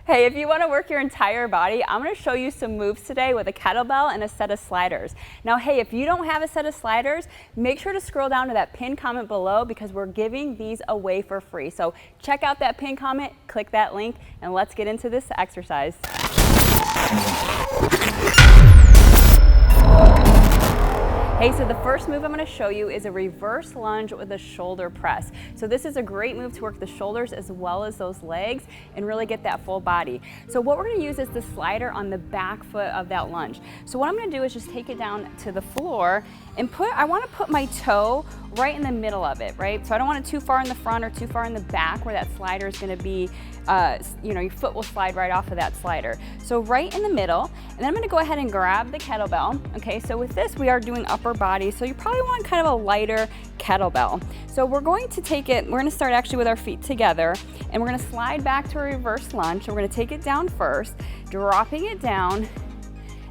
Hey, if you want to work your entire body, I'm going to show you some moves today with a kettlebell and a set of sliders. Now, hey, if you don't have a set of sliders, make sure to scroll down to that pinned comment below because we're giving these away for free. So check out that pinned comment, click that link, and let's get into this exercise. Hey, so the first move I'm going to show you is a reverse lunge with a shoulder press. So this is a great move to work the shoulders as well as those legs and really get that full body. So what we're going to use is the slider on the back foot of that lunge. So what I'm going to do is just take it down to the floor and I want to put my toe right in the middle of it, right? So I don't want it too far in the front or too far in the back where that slider is going to be, your foot will slide right off of that slider. So right in the middle, and then I'm going to go ahead and grab the kettlebell. Okay, so with this we are doing upper body, so you probably want kind of a lighter kettlebell. So we're going to take it, we're going to start actually with our feet together, and we're going to slide back to a reverse lunge. So we're going to take it down first, dropping it down,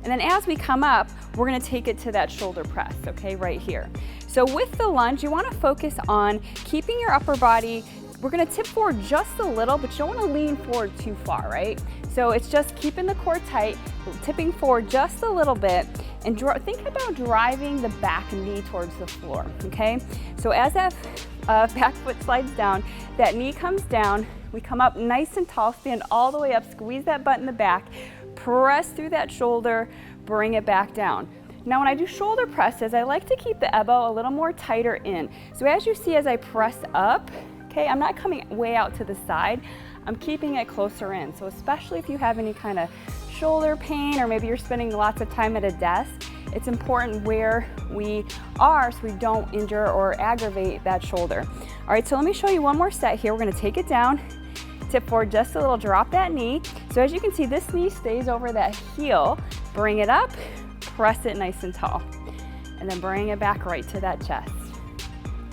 and then as we come up, we're going to take it to that shoulder press, okay, right here. So with the lunge, you want to focus on keeping your upper body. We're going to tip forward just a little, but you don't want to lean forward too far, right? So it's just keeping the core tight, tipping forward just a little bit, and think about driving the back knee towards the floor, okay? So as that back foot slides down, that knee comes down, we come up nice and tall, stand all the way up, squeeze that butt in the back, press through that shoulder, bring it back down. Now when I do shoulder presses, I like to keep the elbow a little more tighter in. So as you see, as I press up, okay, I'm not coming way out to the side, I'm keeping it closer in. So especially if you have any kind of shoulder pain or maybe you're spending lots of time at a desk, it's important where we are so we don't injure or aggravate that shoulder. All right, so let me show you one more set here. We're gonna take it down, tip forward just a little, drop that knee. So as you can see, this knee stays over that heel, bring it up, press it nice and tall, and then bring it back right to that chest.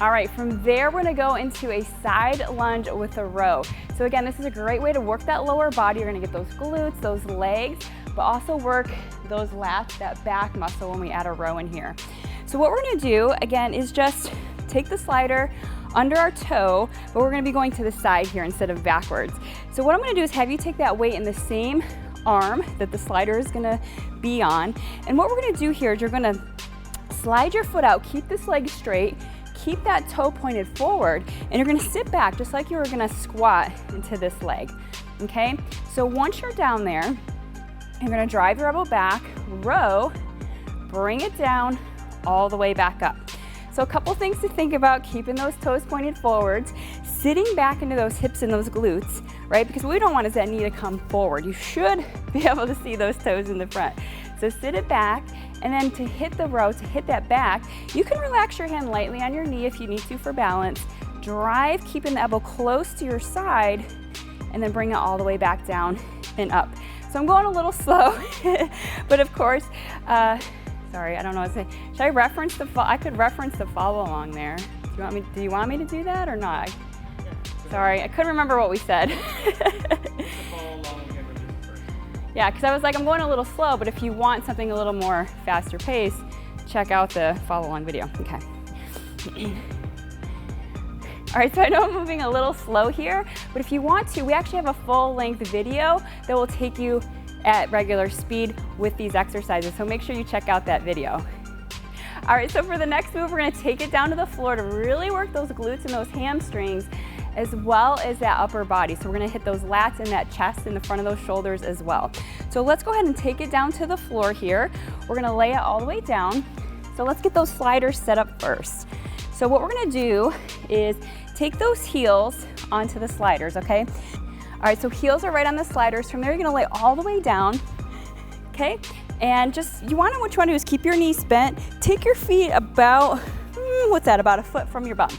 All right, from there, we're gonna go into a side lunge with a row. So again, this is a great way to work that lower body. You're gonna get those glutes, those legs, but also work those lats, that back muscle when we add a row in here. So what we're gonna do, again, is just take the slider under our toe, but we're gonna be going to the side here instead of backwards. So what I'm gonna do is have you take that weight in the same arm that the slider is gonna be on. And what we're gonna do here is you're gonna slide your foot out, keep this leg straight, keep that toe pointed forward, and you're gonna sit back just like you were gonna squat into this leg, okay? So once you're down there, you're gonna drive your elbow back, row, bring it down, all the way back up. So a couple things to think about, keeping those toes pointed forwards, sitting back into those hips and those glutes, right? Because what we don't want is that knee to come forward. You should be able to see those toes in the front. So sit it back, and then to hit the row, to hit that back, you can relax your hand lightly on your knee if you need to for balance. Drive, keeping the elbow close to your side, and then bring it all the way back down and up. So I'm going a little slow, but of course, sorry, I don't know what to say. Should I reference I could reference the follow along there. Do you want me to do that or not? Yeah, sorry, I couldn't remember what we said. Yeah, because I was like, I'm going a little slow, but if you want something a little more faster pace, check out the follow along video. Okay. All right, so I know I'm moving a little slow here, but if you want to, we actually have a full length video that will take you at regular speed with these exercises, so make sure you check out that video. All right, so for the next move, we're gonna take it down to the floor to really work those glutes and those hamstrings, as well as that upper body. So we're gonna hit those lats and that chest in the front of those shoulders as well. So let's go ahead and take it down to the floor here. We're gonna lay it all the way down. So let's get those sliders set up first. So what we're gonna do is take those heels onto the sliders, okay? All right, so heels are right on the sliders. From there, you're gonna lay all the way down, okay? And what you wanna do is keep your knees bent, take your feet about, about a foot from your bum,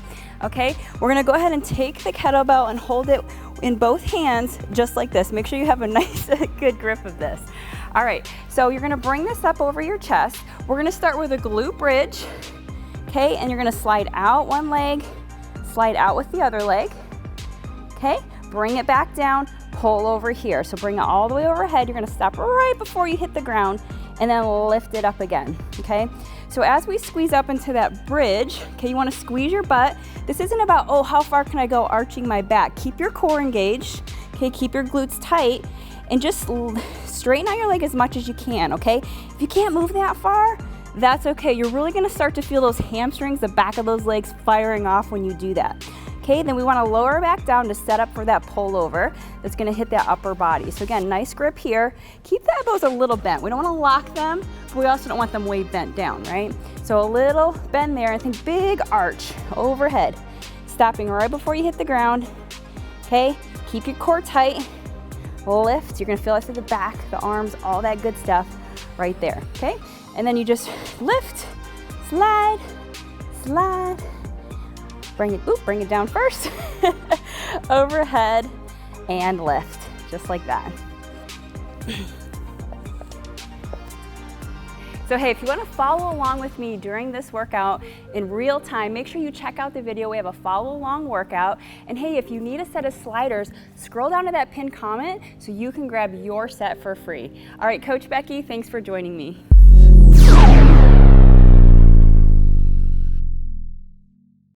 okay? We're gonna go ahead and take the kettlebell and hold it in both hands, just like this. Make sure you have a nice, good grip of this. All right, so you're gonna bring this up over your chest. We're gonna start with a glute bridge, okay? And you're gonna slide out one leg, slide out with the other leg, okay? Bring it back down, pull over here. So bring it all the way overhead. You're gonna stop right before you hit the ground and then lift it up again, okay? So as we squeeze up into that bridge, okay, you wanna squeeze your butt. This isn't about, oh, how far can I go arching my back? Keep your core engaged, Okay, keep your glutes tight and just straighten out your leg as much as you can, okay? If you can't move that far, that's okay. You're really gonna start to feel those hamstrings, the back of those legs firing off when you do that. Okay, then we wanna lower back down to set up for that pullover that's gonna hit that upper body. So again, nice grip here. Keep the elbows a little bent. We don't wanna lock them, but we also don't want them way bent down, right? So a little bend there, and think big arch overhead. Stopping right before you hit the ground. Okay, keep your core tight. Lift, you're gonna feel it through the back, the arms, all that good stuff right there, okay? And then you just lift, slide, slide. Bring it down first. Overhead and lift, just like that. So hey, if you want to follow along with me during this workout in real time, make sure you check out the video. We have a follow along workout. And hey, if you need a set of sliders, scroll down to that pinned comment so you can grab your set for free. All right, Coach Becky, thanks for joining me.